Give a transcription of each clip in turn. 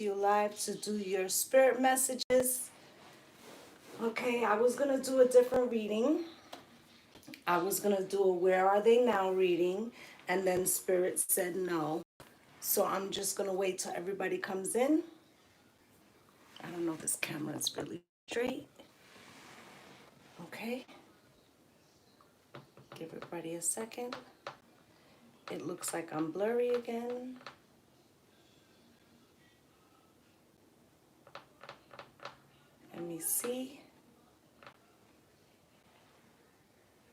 You live to do your spirit messages. Okay, I was gonna do a different reading. I was gonna do a Where Are They Now reading, and then Spirit said no. So I'm just gonna wait till everybody comes in. I don't know if this camera is really straight. Okay, give everybody a second. It looks like I'm blurry again. Let me see.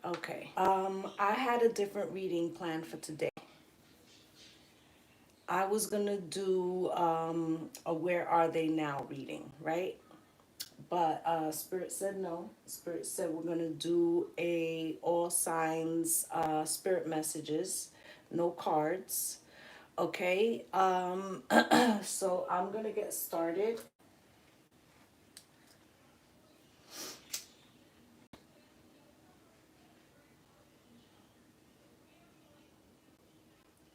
Okay. I had a different reading planned for today. I was gonna do a Where Are They Now reading, right? But Spirit said no. Spirit said we're gonna do a all signs spirit messages, no cards. Okay. So I'm gonna get started.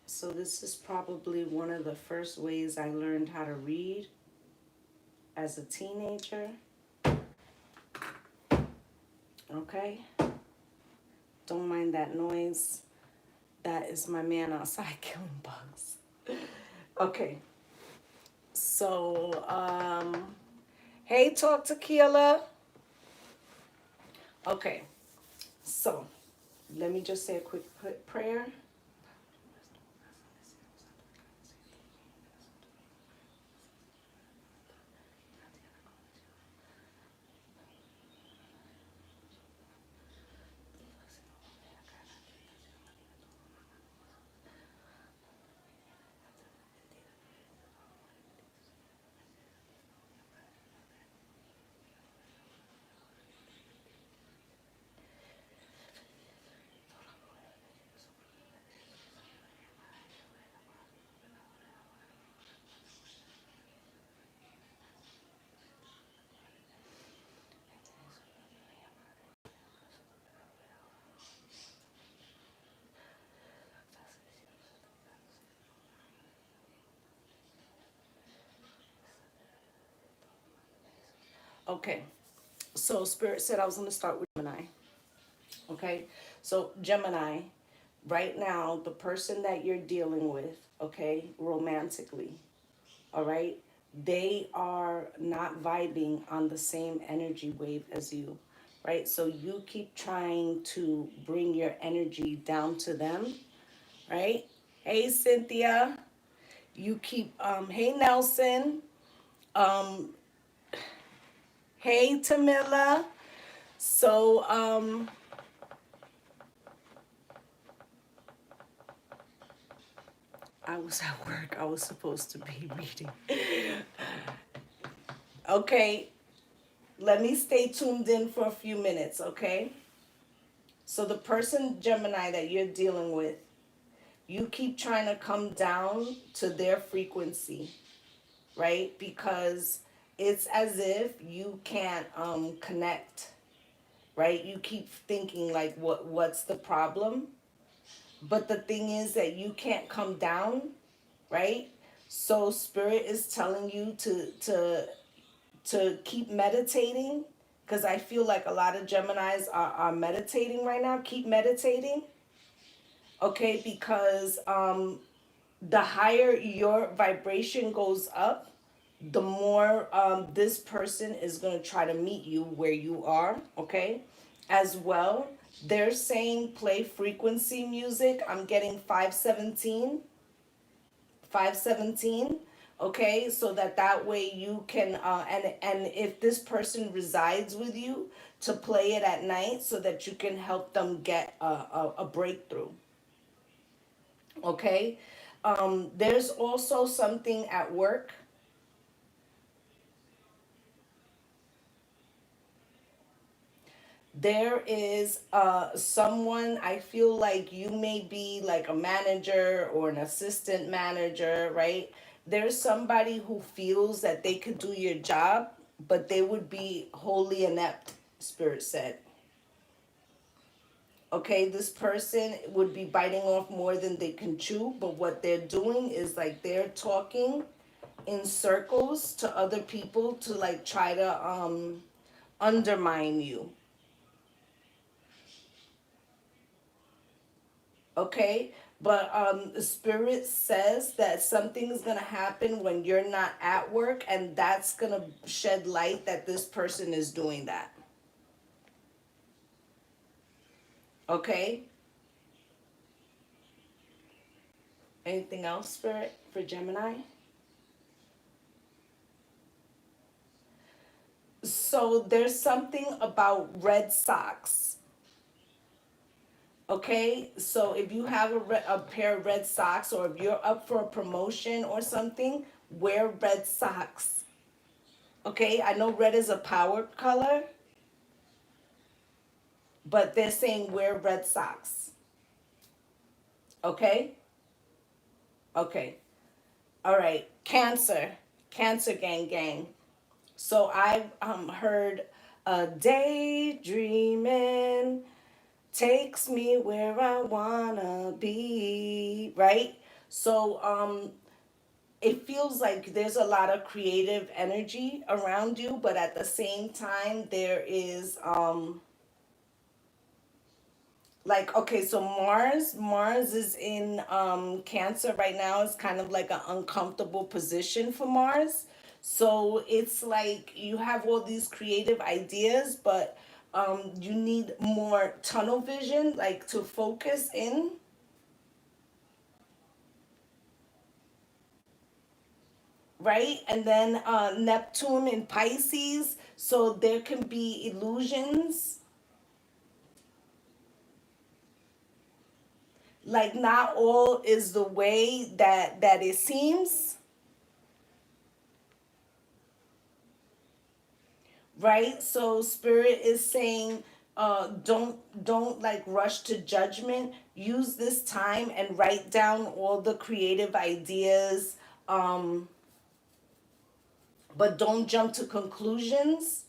So this is probably one of the first ways I learned how to read as a teenager. Okay. Don't mind that noise. That is my man outside killing bugs. Okay. So, hey, talk to Keela. Okay. So, let me just say a quick prayer. Okay. So, Spirit said I was going to start with Gemini. Okay. So, Gemini, right now, the person that you're dealing with, okay, romantically, all right, they are not vibing on the same energy wave as you, right? So, you keep trying to bring your energy down to them, right? Hey, Cynthia. You keep, hey, Nelson. Um, hey, Tamila. So, I was at work. I was supposed to be reading. Okay, let me stay tuned in for a few minutes, okay? So, the person, Gemini, that you're dealing with, you keep trying to come down to their frequency, right? Because it's as if you can't connect, right? You keep thinking like what's the problem? But the thing is that you can't come down, right? So spirit is telling you to keep meditating, because I feel like a lot of Geminis are meditating right now. Keep meditating, okay? Because the higher your vibration goes up, the more this person is going to try to meet you where you are, okay? As well, they're saying play frequency music. I'm getting 517, 517, okay? So that way you can, and if this person resides with you, to play it at night so that you can help them get a breakthrough, okay? There's also something at work. There is someone, I feel like you may be like a manager or an assistant manager, right? There's somebody who feels that they could do your job, but they would be wholly inept, Spirit said. Okay, this person would be biting off more than they can chew, but what they're doing is like they're talking in circles to other people to like try to undermine you. Okay, but the spirit says that something's gonna happen when you're not at work, and that's gonna shed light that this person is doing that. Okay. Anything else, spirit, for Gemini? So there's something about red socks. Okay, so if you have a pair of red socks, or if you're up for a promotion or something, wear red socks. Okay, I know red is a power color, but they're saying wear red socks. Okay, okay, all right. Cancer, Cancer gang gang. So I've heard daydreaming takes me where I wanna be, right? So it feels like there's a lot of creative energy around you, but at the same time there is like, okay, so Mars is in Cancer right now. It's kind of like an uncomfortable position for Mars. So it's like you have all these creative ideas, but you need more tunnel vision, like to focus in, right? And then Neptune in Pisces, so there can be illusions. Like not all is the way that it seems, right? So spirit is saying, don't like rush to judgment. Use this time and write down all the creative ideas, um, but don't jump to conclusions.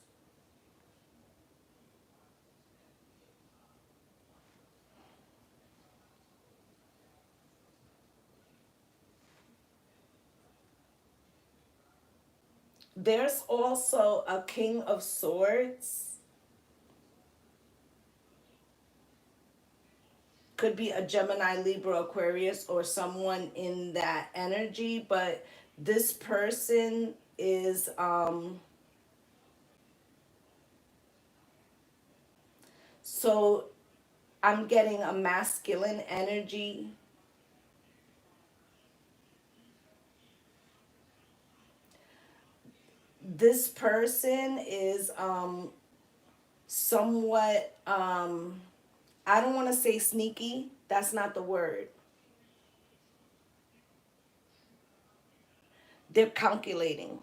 There's also a King of Swords. Could be a Gemini, Libra, Aquarius, or someone in that energy, but this person is so I'm getting a masculine energy. This person is somewhat I don't want to say sneaky. That's not the word. They're calculating,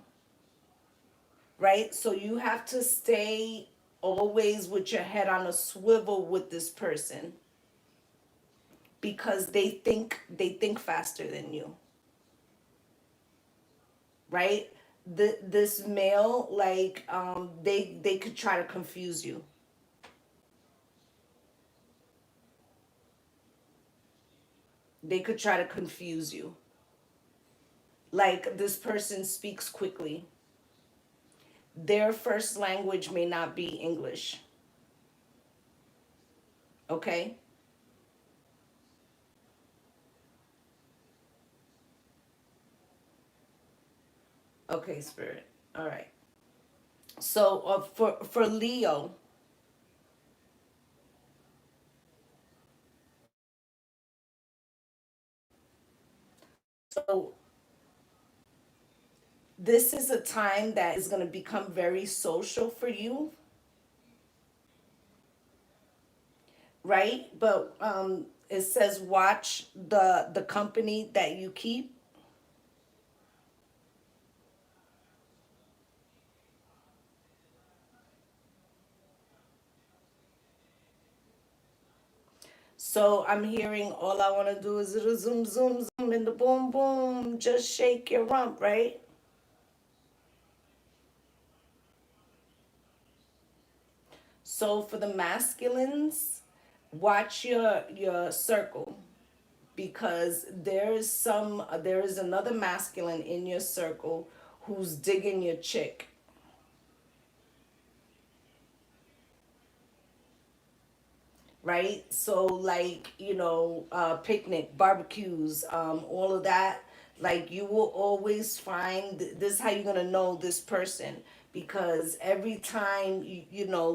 right? So you have to stay always with your head on a swivel with this person, because they think faster than you, right? This male, like they could try to confuse you. They could try to confuse you. Like this person speaks quickly. Their first language may not be English. Okay? Okay, spirit. All right. So for Leo, so this is a time that is going to become very social for you, right? But it says watch the company that you keep. So I'm hearing all I want to do is the zoom zoom zoom and the boom boom, just shake your rump, right? So for the masculines, watch your circle, because there is another masculine in your circle who's digging your chick. Right? So like, picnic, barbecues, all of that. Like you will always find this is how you're gonna know this person, because every time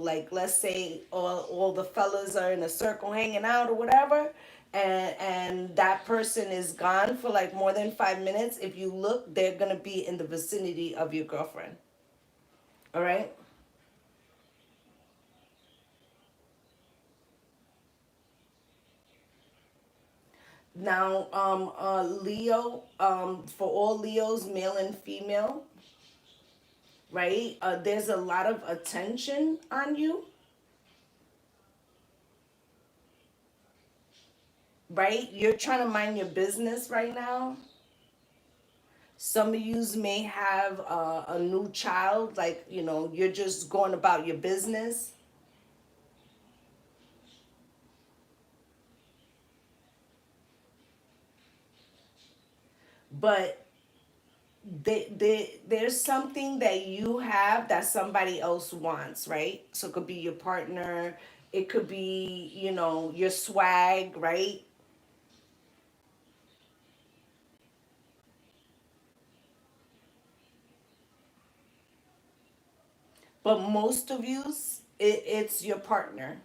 like let's say all the fellas are in a circle hanging out or whatever, and that person is gone for like more than 5 minutes. If you look, they're gonna be in the vicinity of your girlfriend. All right. Now, Leo, for all Leos, male and female, right? There's a lot of attention on you, right? You're trying to mind your business right now. Some of yous may have a new child, like, you're just going about your business. But there's something that you have that somebody else wants, right? So it could be your partner, it could be, your swag, right? But most of yous, it's your partner.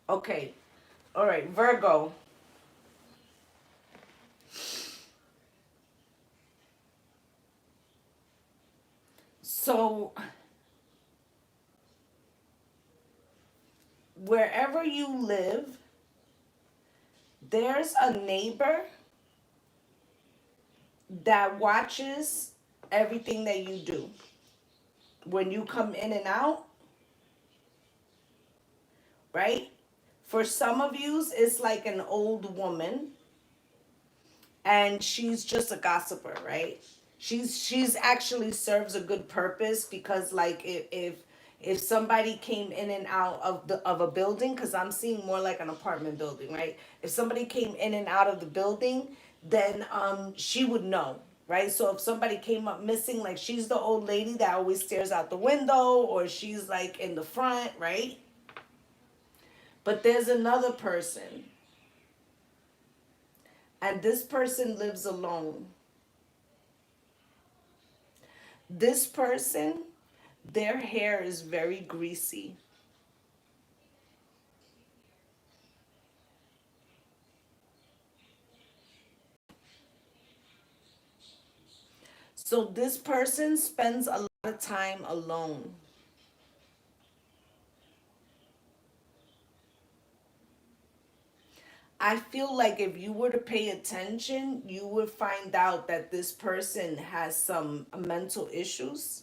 Okay. All right, Virgo. So wherever you live, there's a neighbor that watches everything that you do. When you come in and out, right? For some of yous, it's like an old woman and she's just a gossiper, right? She's actually serves a good purpose, because like if somebody came in and out of a building, because I'm seeing more like an apartment building, right? If somebody came in and out of the building, then she would know, right? So if somebody came up missing, like she's the old lady that always stares out the window, or she's like in the front, right? But there's another person, and this person lives alone. This person, their hair is very greasy. So this person spends a lot of time alone. I feel like if you were to pay attention, you would find out that this person has some mental issues.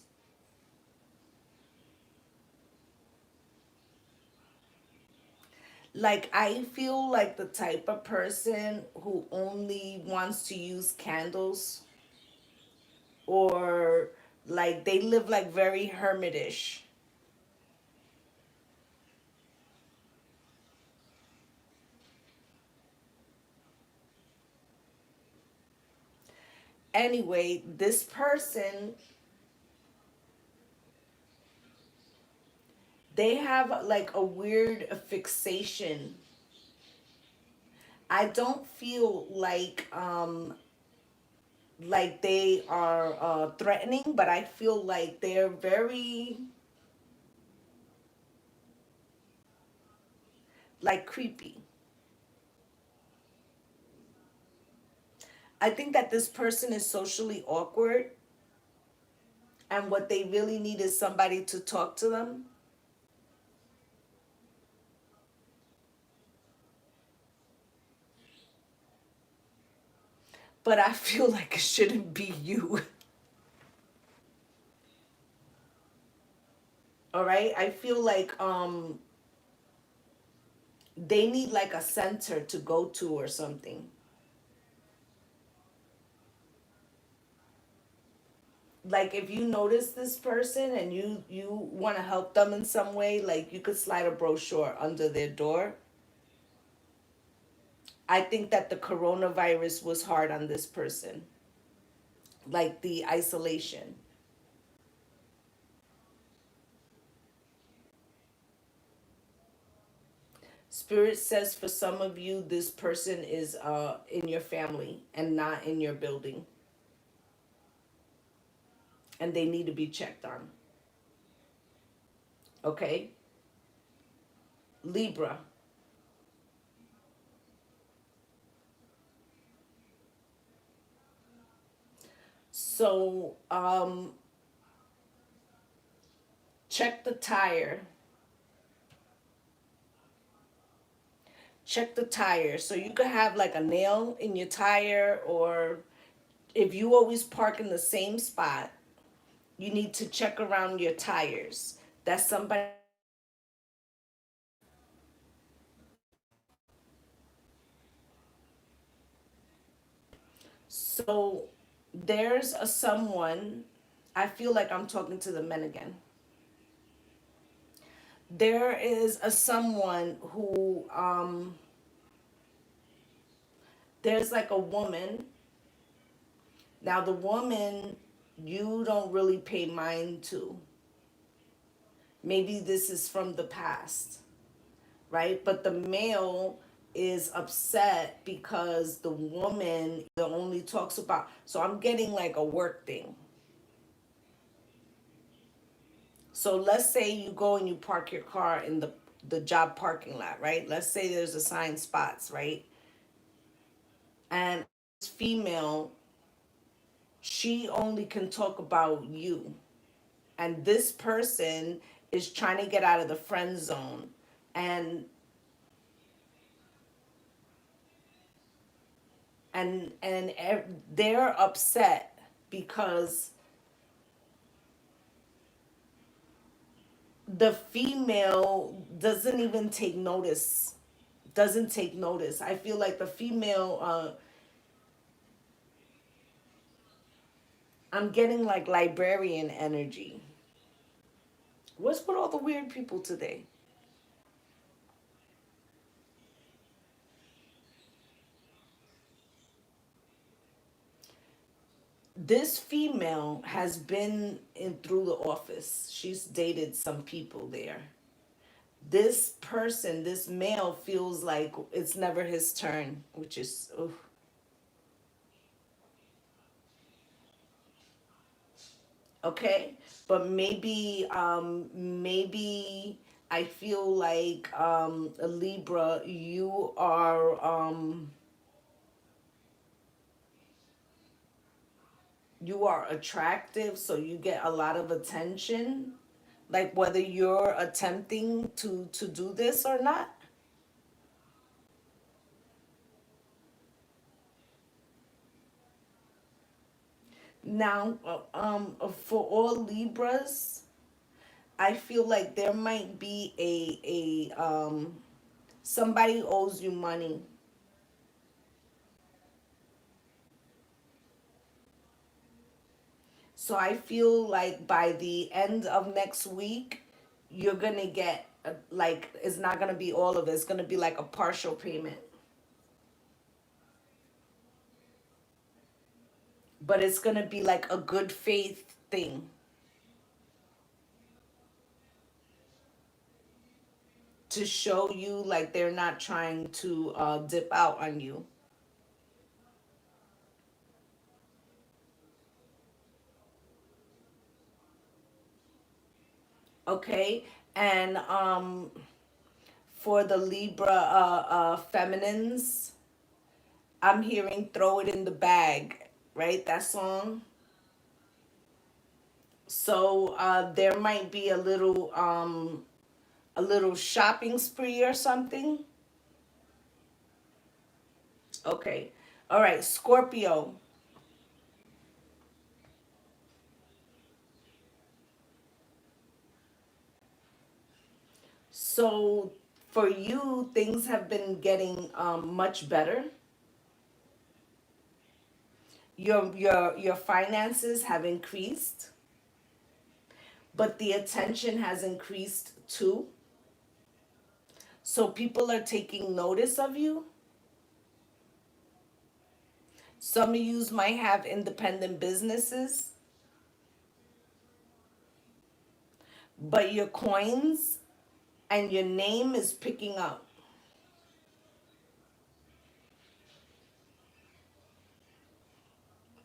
Like, I feel like the type of person who only wants to use candles, or like they live like very hermitish. Anyway, this person, they have like a weird fixation. I don't feel like they are threatening, but I feel like they're very like creepy. I think that this person is socially awkward, and what they really need is somebody to talk to them. But I feel like it shouldn't be you. All right? I feel like they need like a center to go to or something. like if you notice this person and you want to help them in some way, like you could slide a brochure under their door. I think that the coronavirus was hard on this person, like the isolation. Spirit says for some of you, this person is in your family and not in your building, and they need to be checked on. Okay? Libra. So, check the tire. Check the tire. So you could have like a nail in your tire, or if you always park in the same spot, you need to check around your tires. That's somebody. So there's a someone, I feel like I'm talking to the men again. There is a someone who there's like a woman. Now the woman you don't really pay mind to. Maybe this is from the past, right? But the male is upset because the woman only talks about, so I'm getting like a work thing. So let's say you go and you park your car in the job parking lot, right? Let's say there's assigned spots, right? And this female, she only can talk about you. And this person is trying to get out of the friend zone. And they're upset because the female doesn't take notice. I feel like the female, I'm getting like librarian energy. What's with all the weird people today? This female has been in through the office. She's dated some people there. This person, this male, feels like it's never his turn, which is, oof. Okay, but maybe I feel like a Libra, you are attractive, so you get a lot of attention, like whether you're attempting to do this or not. Now, for all Libras, I feel like there might be a somebody owes you money. So I feel like by the end of next week, you're gonna get like it's not gonna be all of it. It's gonna be like a partial payment, but it's gonna be like a good faith thing to show you like they're not trying to dip out on you. Okay, and for the Libra feminines, I'm hearing throw it in the bag, right? That song. So there might be a little shopping spree or something. Okay. All right, Scorpio. So for you, things have been getting much better. Your finances have increased, but the attention has increased too. So people are taking notice of you. Some of you might have independent businesses, but your coins and your name is picking up.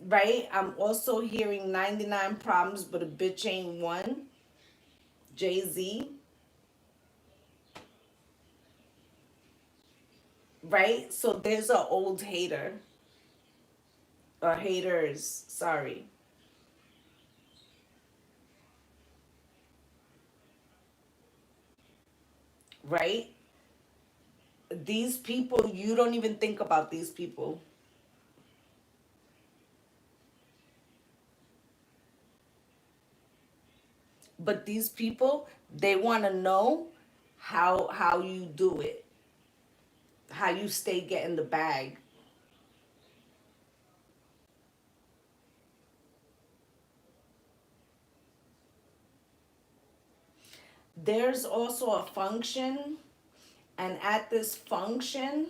Right? I'm also hearing 99 problems, but a bitch ain't one. Jay-Z. Right? So there's an old hater, or haters, sorry. Right? These people, you don't even think about these people. But these people, they want to know how you do it, how you stay getting the bag. There's also a function, and at this function,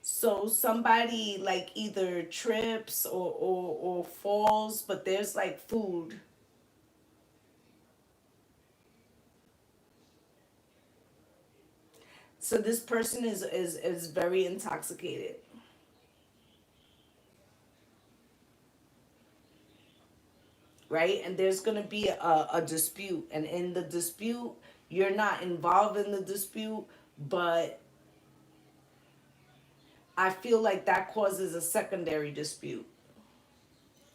so somebody like either trips or falls, but there's like food. So this person is very intoxicated. Right? And there's going to be a dispute. And in the dispute, you're not involved in the dispute, but I feel like that causes a secondary dispute.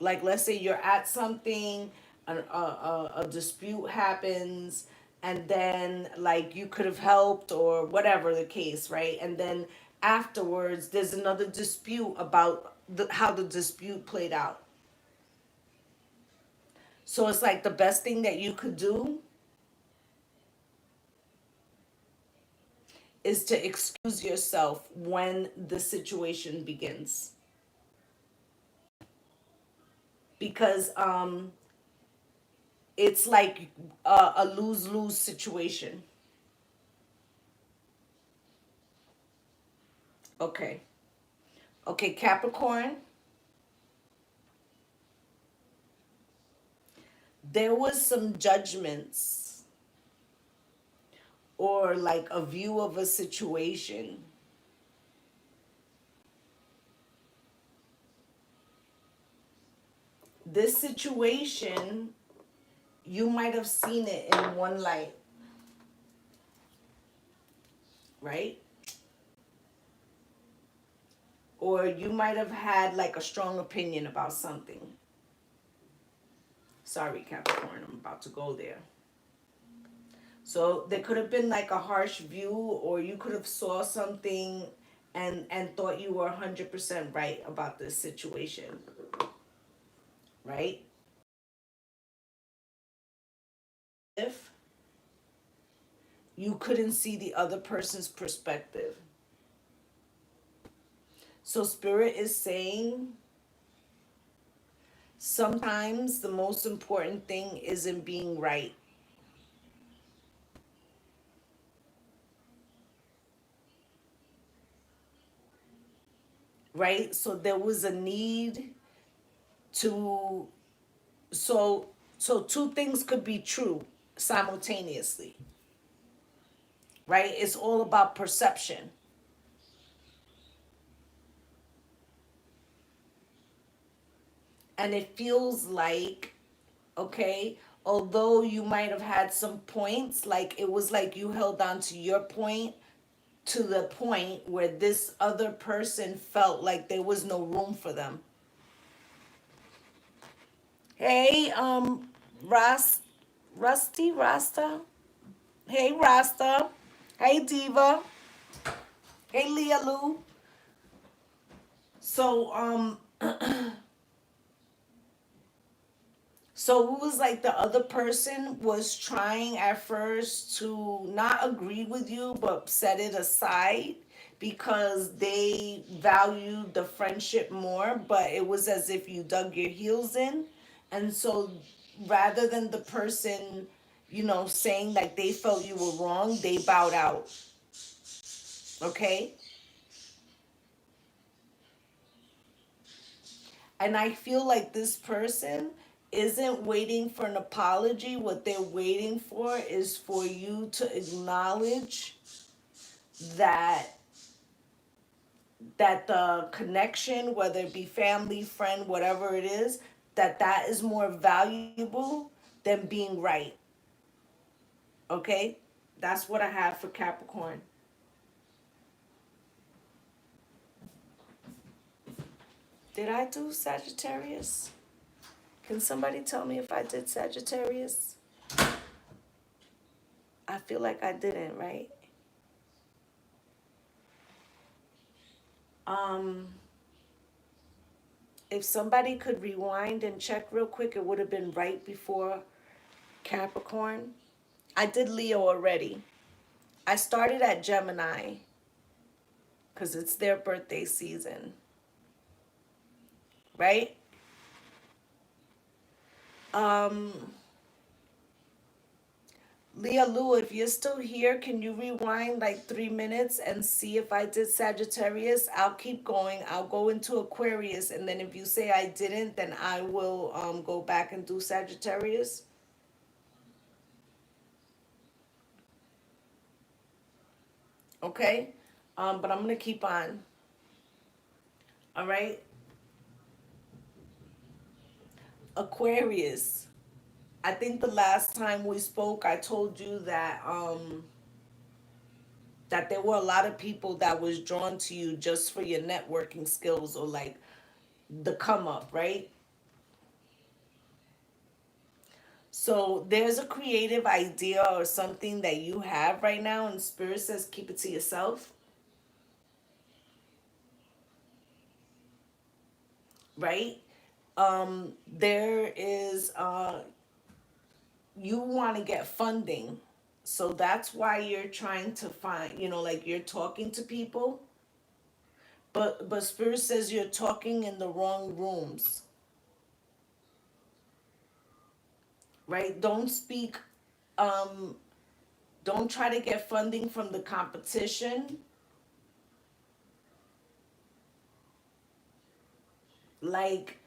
Like, let's say you're at something, a dispute happens, and then, like, you could have helped or whatever the case, right? And then afterwards, there's another dispute about how the dispute played out. So it's like the best thing that you could do is to excuse yourself when the situation begins, because it's like a lose-lose situation. Okay. Okay, Capricorn, there was some judgments or like a view of a situation. This situation, you might have seen it in one light, right? Or you might have had like a strong opinion about something. Sorry, Capricorn, I'm about to go there. So there could have been like a harsh view, or you could have saw something and thought you were 100% right about this situation, right? If you couldn't see the other person's perspective. So spirit is saying sometimes the most important thing isn't being right. Right? So there was a need to so so two things could be true simultaneously. Right? It's all about perception. And it feels like, okay, although you might have had some points, like it was like you held on to your point to the point where this other person felt like there was no room for them. Hey, Rusty, Rasta. Hey, Rasta. Hey, Diva. Hey, Leah Lou. So, So it was like the other person was trying at first to not agree with you, but set it aside because they valued the friendship more. But it was as if you dug your heels in. And so rather than the person, saying like they felt you were wrong, they bowed out. Okay? And I feel like this person isn't waiting for an apology. What they're waiting for is for you to acknowledge that the connection, whether it be family, friend, whatever it is, that is more valuable than being right. Okay? That's what I have for Capricorn. Did I do Sagittarius? Can somebody tell me if I did Sagittarius? I feel like I didn't, right? Um, if somebody could rewind and check real quick, it would have been right before Capricorn. I did Leo already. I started at Gemini because it's their birthday season, right? Um, Leah Lou, if you're still here, can you rewind like 3 minutes and see if I did Sagittarius? I'll keep going. I'll go into Aquarius, and then if you say I didn't, then I will go back and do Sagittarius. Okay? But I'm gonna keep on. All right? Aquarius. I think the last time we spoke, I told you that there were a lot of people that was drawn to you just for your networking skills or like the come up, right? So there's a creative idea or something that you have right now, and Spirit says keep it to yourself, right? There is you want to get funding, so that's why you're trying to find, like you're talking to people, but Spirit says you're talking in the wrong rooms, right? Don't speak. Um, don't try to get funding from the competition. Like,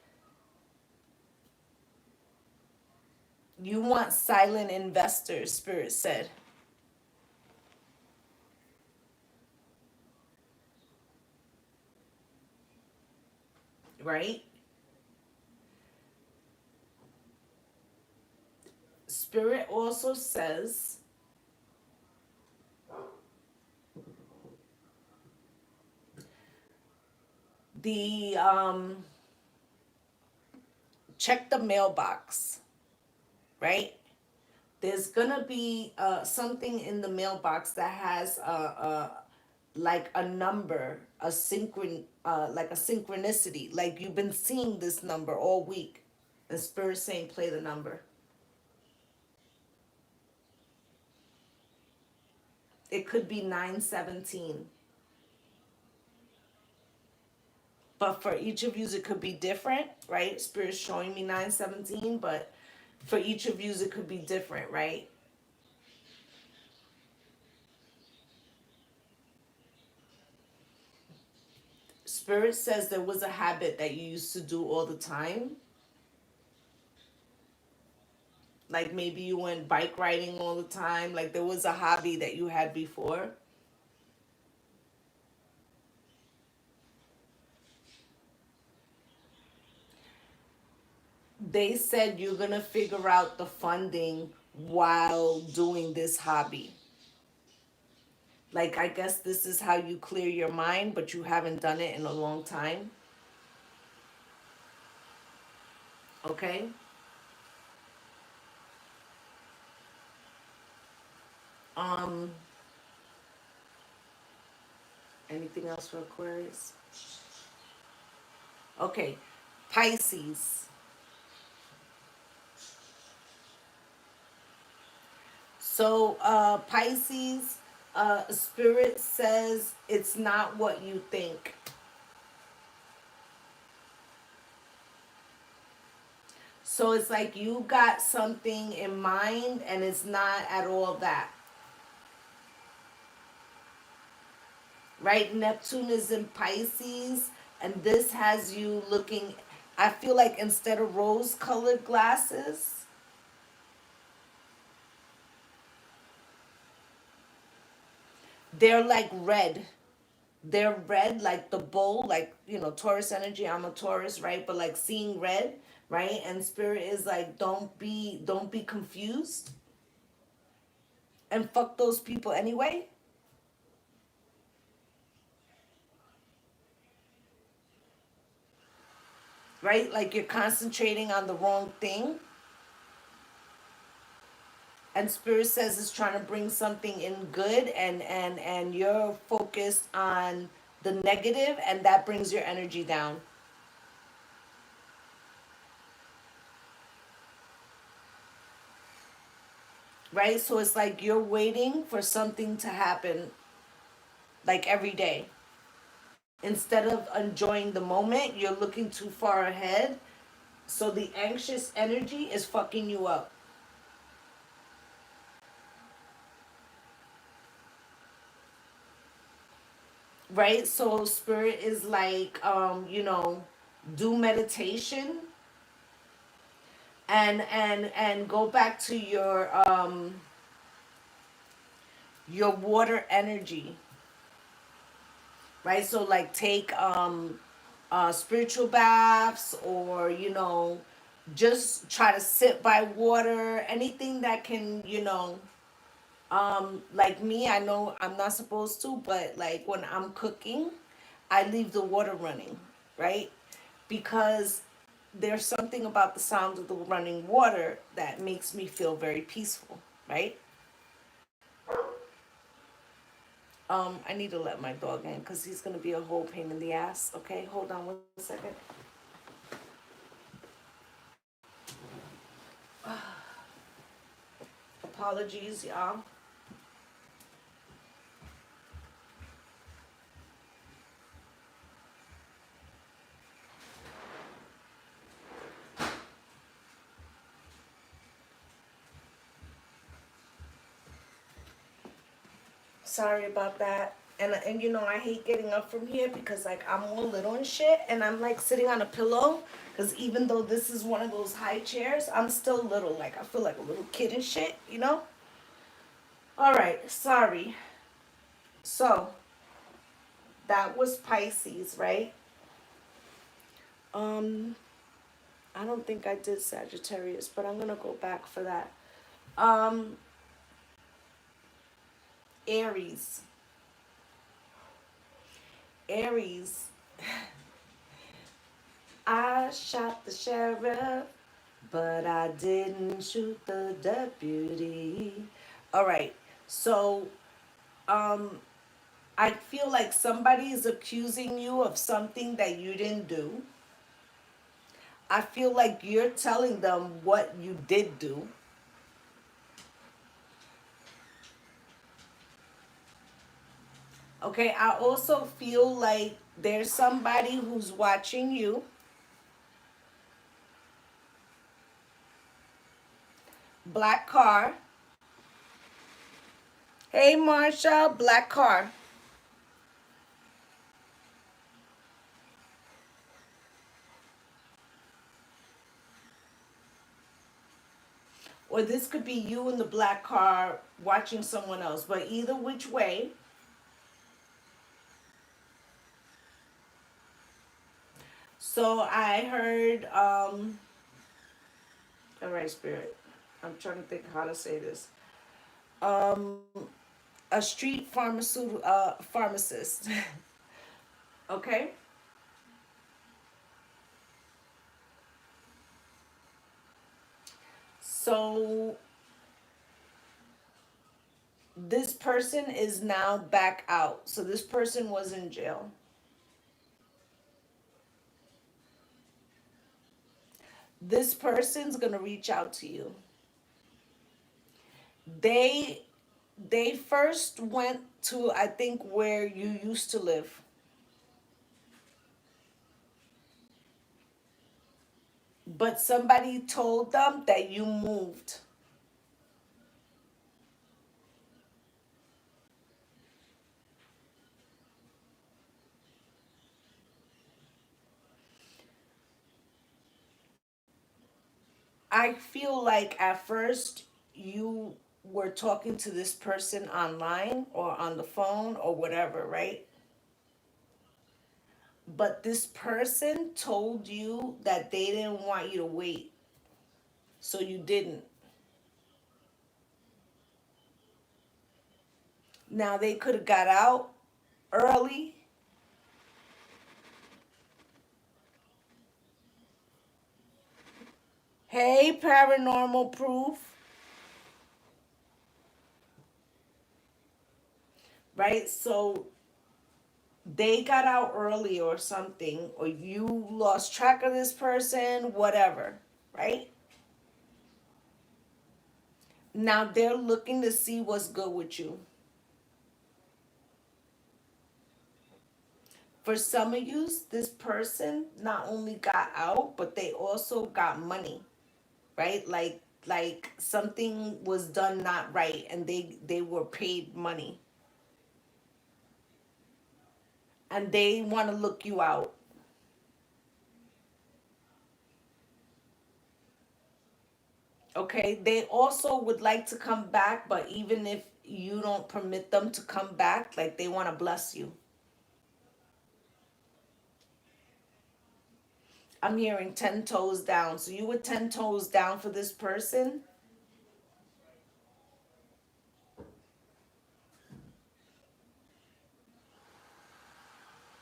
you want silent investors, Spirit said. Right? Spirit also says the check the mailbox, right? There's gonna be something in the mailbox that has like a number, like a synchronicity. Like you've been seeing this number all week, and Spirit saying play the number. It could be 917. But for each of you, it could be different, right? Spirit's showing me 917, but for each of you, it could be different, right? Spirit says there was a habit that you used to do all the time. Like maybe you went bike riding all the time. Like there was a hobby that you had before. They said you're going to figure out the funding while doing this hobby. Like, I guess this is how you clear your mind, but you haven't done it in a long time. Okay? Um, Anything else for Aquarius? Okay. Pisces. So, Pisces, Spirit says it's not what you think. So it's like you got something in mind and it's not at all that. Right? Neptune is in Pisces, and this has you looking, I feel like instead of rose colored glasses, they're like red. They're red, like the bowl, like, Taurus energy. I'm a Taurus, right? But like seeing red, right? And Spirit is like, don't be confused and fuck those people anyway, right? Like you're concentrating on the wrong thing. And Spirit says it's trying to bring something in good, and you're focused on the negative, and that brings your energy down. Right? So it's like you're waiting for something to happen like every day. Instead of enjoying the moment, you're looking too far ahead. So the anxious energy is fucking you up. Right? So Spirit is like, do meditation, and go back to your water energy, right? So like take spiritual baths, or just try to sit by water, anything that can, like me, I know I'm not supposed to, but like when I'm cooking, I leave the water running, right? Because there's something about the sound of the running water that makes me feel very peaceful, right? I need to let my dog in because he's gonna be a whole pain in the ass. Okay, hold on 1 second. Apologies, y'all. Sorry about that. And I hate getting up from here because like I'm all little and shit, and I'm like sitting on a pillow because even though this is one of those high chairs, I'm still little. Like I feel like a little kid and shit. All right, sorry. So that was Pisces, right? Um, I don't think I did Sagittarius, but I'm gonna go back for that. Um, Aries. Aries. I shot the sheriff, but I didn't shoot the deputy. All right. So, um, I feel like somebody is accusing you of something that you didn't do. I feel like you're telling them what you did do. Okay. I also feel like there's somebody who's watching you. Black car. Hey, Marsha. Black car. Or this could be you in the black car watching someone else. But either which way, so I heard, all right, Spirit. I'm trying to think how to say this. Um, a street pharmaceutical pharmacist. Okay. So this person is now back out. So this person was in jail. This person's gonna reach out to you. They they first went to, I think, where you used to live. But somebody told them that you moved. I feel like at first you were talking to this person online or on the phone or whatever, right? But this person told you that they didn't want you to wait, so you didn't. Now they could have got out early. Hey, paranormal proof, right? So they got out early or something, or you lost track of this person, whatever, right? Now they're looking to see what's good with you. For some of you, this person not only got out, but they also got money, right? Like something was done not right and they were paid money and they want to look you out. Okay? They also would like to come back, but even if you don't permit them to come back, like they want to bless you. I'm hearing 10 toes down. So you were 10 toes down for this person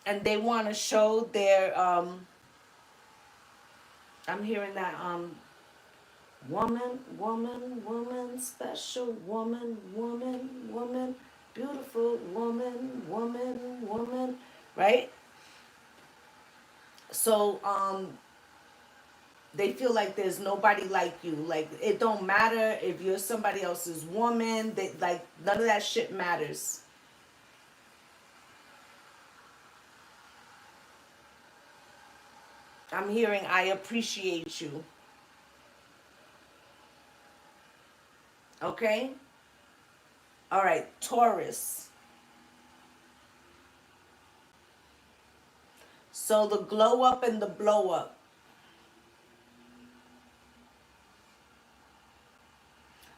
and they want to show their I'm hearing that woman, woman, woman, special woman, woman, woman, beautiful woman, woman, woman, right? So they feel like there's nobody like you. Like it don't matter if you're somebody else's woman. They like none of that shit matters. I'm hearing I appreciate you. Okay? All right, Taurus. So the glow up and the blow up.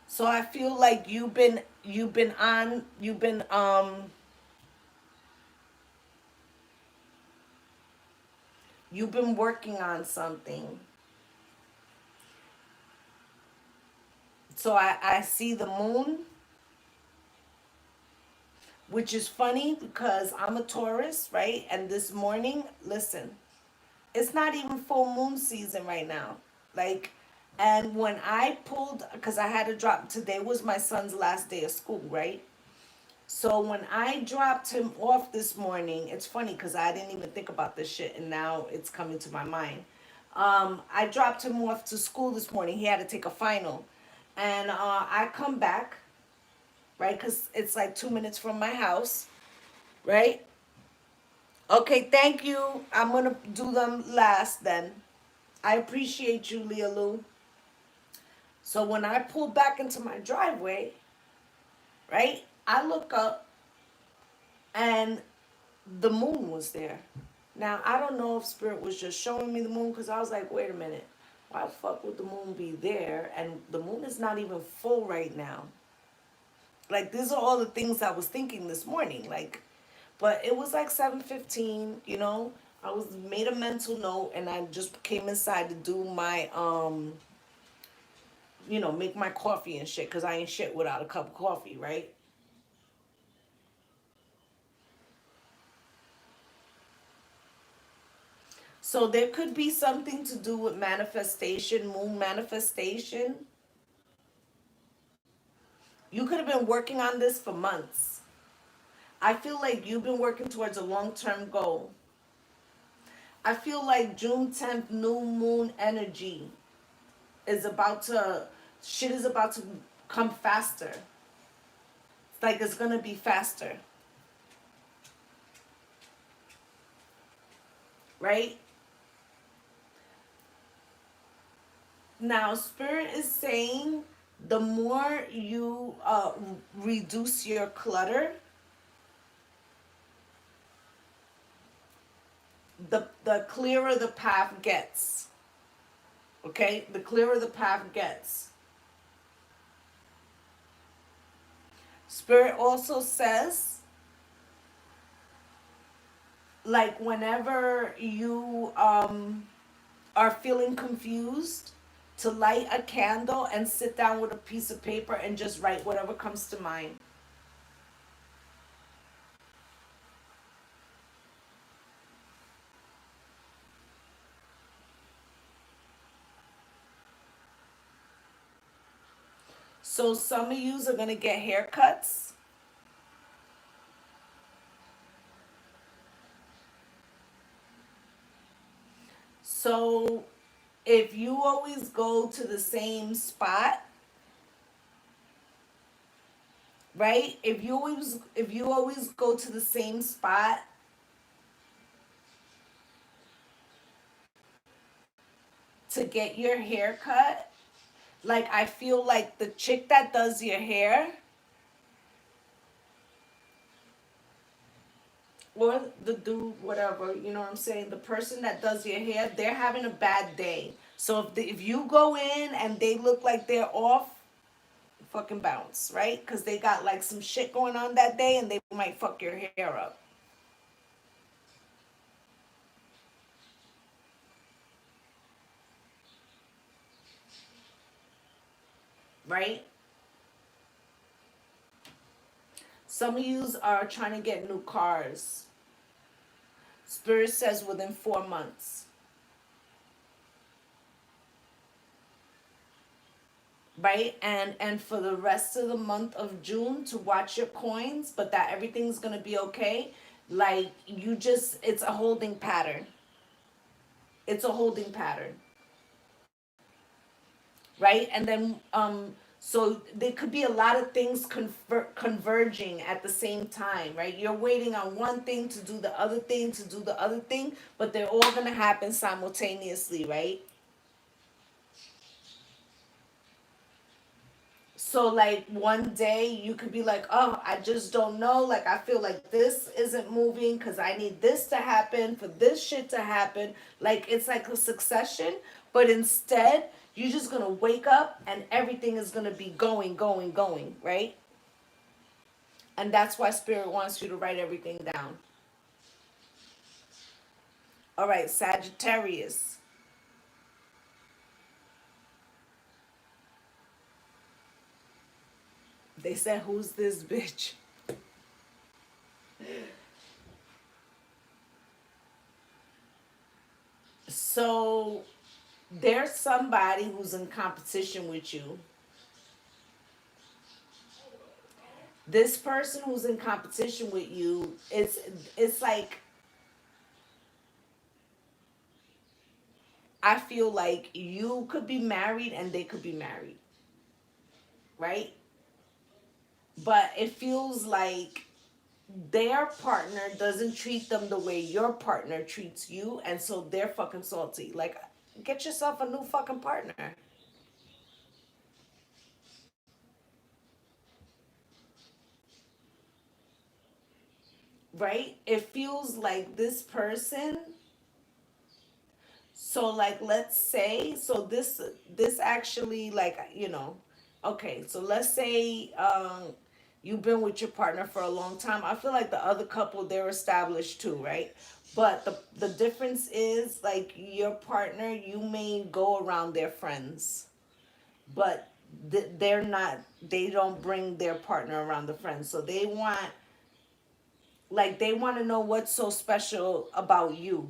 So I feel like you've been working on something. So I see the moon, which is funny because I'm a Taurus, right? And this morning, listen, it's not even full moon season right now. Like, and when I pulled, because I had to drop, today was my son's last day of school, right? So when I dropped him off this morning, it's funny because I didn't even think about this shit and now it's coming to my mind. I dropped him off to school this morning. He had to take a final. And I come back, right? Because it's like 2 minutes from my house, right? Okay, thank you. I'm going to do them last then. I appreciate you, Leah Lou. So when I pull back into my driveway, right, I look up and the moon was there. Now, I don't know if Spirit was just showing me the moon because I was like, wait a minute. Why the fuck would the moon be there? And the moon is not even full right now. Like, these are all the things I was thinking this morning. Like, but it was like 7:15, you know. I was made a mental note and I just came inside to do my make my coffee and shit because I ain't shit without a cup of coffee, right? So there could be something to do with manifestation, moon manifestation. You could have been working on this for months. I feel like you've been working towards a long-term goal. I feel like June 10th, new moon energy is about to, shit is about to come faster. It's like it's gonna be faster, right? Now, Spirit is saying the more you reduce your clutter, the clearer the path gets. Okay? The clearer the path gets. Spirit also says, like, whenever you are feeling confused, to light a candle and sit down with a piece of paper and just write whatever comes to mind. So some of yous are going to get haircuts. So if you always go to the same spot, right? If you always go to the same spot to get your hair cut, like I feel like the chick that does your hair or the dude, whatever, you know what I'm saying? The person that does your hair, they're having a bad day. So if you go in and they look like they're off, fucking bounce, right? Because they got like some shit going on that day and they might fuck your hair up, right? Some of yous are trying to get new cars. Spirit says within 4 months, right? And for the rest of the month of June to watch your coins, but that everything's gonna be okay. Like you just, it's a holding pattern. It's a holding pattern, right? And then so there could be a lot of things converging at the same time, right? You're waiting on one thing to do the other thing to do the other thing, but they're all gonna happen simultaneously, right? So like one day you could be like, oh, I just don't know. Like I feel like this isn't moving because I need this to happen for this shit to happen. Like it's like a succession, but instead you're just gonna wake up and everything is gonna be going, going, going, right? And that's why Spirit wants you to write everything down. All right, Sagittarius. They said, who's this bitch? So there's somebody who's in competition with you. This person who's in competition with you, it's like I feel like you could be married and they could be married, right? But it feels like their partner doesn't treat them the way your partner treats you, and so they're fucking salty. Like, get yourself a new fucking partner, right? It feels like this person. So like let's say so this actually like okay, so let's say you've been with your partner for a long time. I feel like the other couple, they're established too, right? But the difference is like your partner, you may go around their friends, but they're not, they don't bring their partner around the friends. So they want to know what's so special about you,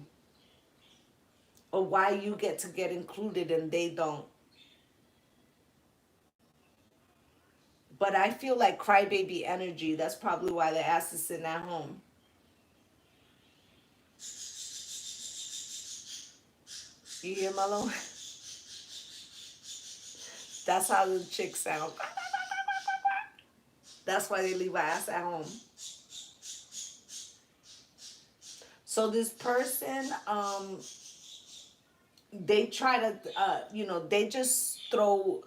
or why you get included and they don't. But I feel like crybaby energy. That's probably why they asked to sit at home. You hear Mello? That's how the chicks sound. That's why they leave our ass at home. So this person, they try to, they just throw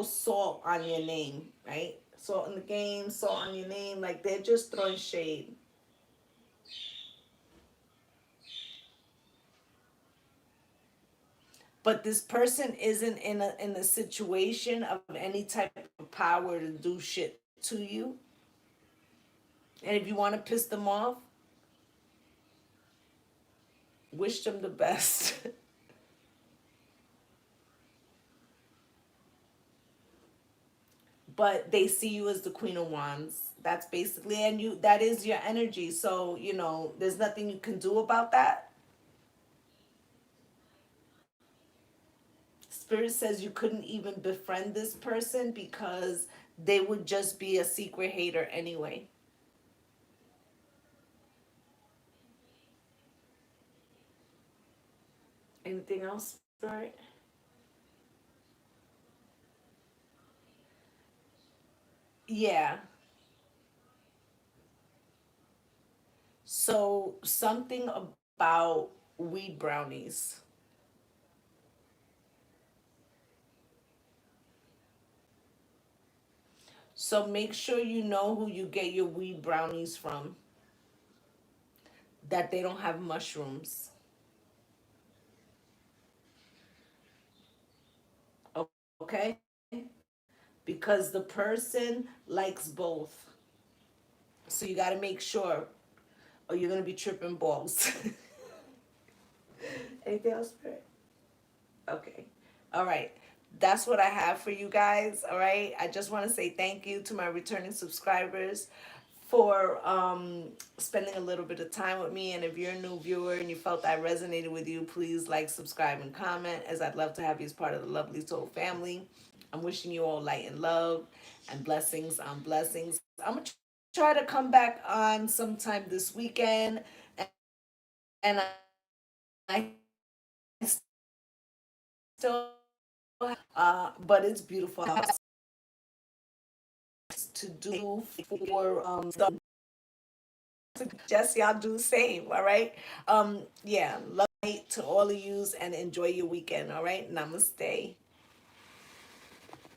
salt on your name, right? Salt in the game, salt on your name, like they're just throwing shade. But this person isn't in a situation of any type of power to do shit to you. And if you want to piss them off, wish them the best. But they see you as the Queen of Wands. That's basically, and that is your energy. So, there's nothing you can do about that. Spirit says you couldn't even befriend this person because they would just be a secret hater anyway. Anything else, Spirit? Yeah. So, something about weed brownies. So, make sure you know who you get your weed brownies from, that they don't have mushrooms. Okay? Because the person likes both. So you got to make sure, or you're going to be tripping balls. Anything else, Spirit? Okay. All right. That's what I have for you guys. All right. I just want to say thank you to my returning subscribers for spending a little bit of time with me. And if you're a new viewer and you felt I resonated with you, please like, subscribe, and comment, as I'd love to have you as part of the Lovely Soul family. I'm wishing you all light and love and blessings on blessings. I'm going to try to come back on sometime this weekend. And I still, but it's beautiful to do for just y'all do the same. All right. Yeah. Love to all of yous and enjoy your weekend. All right. Namaste.